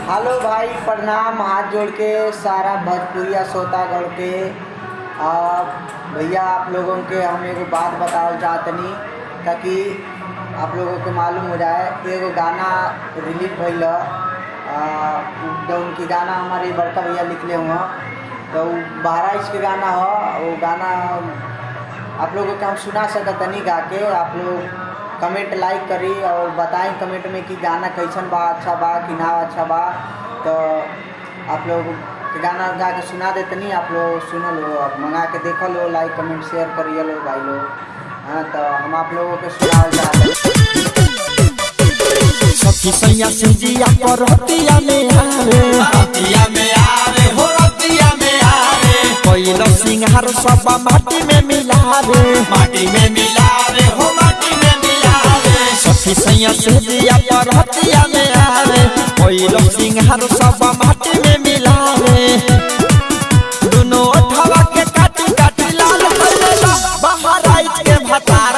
Hello भाई प्रणाम, हाथ जोड़ के सारा भोजपुरिया श्रोतागण के। भैया आप लोगों के हम एगो बात बतावल चाहतनी ताकि आप लोगों को मालूम हो जाए। एगो गाना रिलीज भइल तो उनकी गाना हमारे बड़का भैया लिखले हुआ, तो 12 इंच के गाना हो। वो गाना आप लोगों को हम सुना सकतनी गा के। आप लोग कमेंट लाइक करी और बताएं कमेंट में कि गाना कैसन बा, अच्छा बा कि ना अच्छा बा। तो आप लोग के गाना गा के सुना देतनी, आप लोग सुनो लो, मंगा के देखो लो, लाइक कमेंट शेयर करिए लो भाई लोग। हाँ, तो हम आप लोगों के सुनाओ जाते सखी सैया सिंजिया पर रतिया में आवे, रतिया में आवे हो, रतिया में आवे। कोइल सिंहार सब माटी में मिलावे, माटी में मिलावे हो, माटी में मिलावे। सखी सैया सिंजिया पर रतिया में आवे, कोइल सिंहार सब माटी में मिलावे। दोनों ठवा के काटी काटी लाल कर देला, बाहर आई के भतार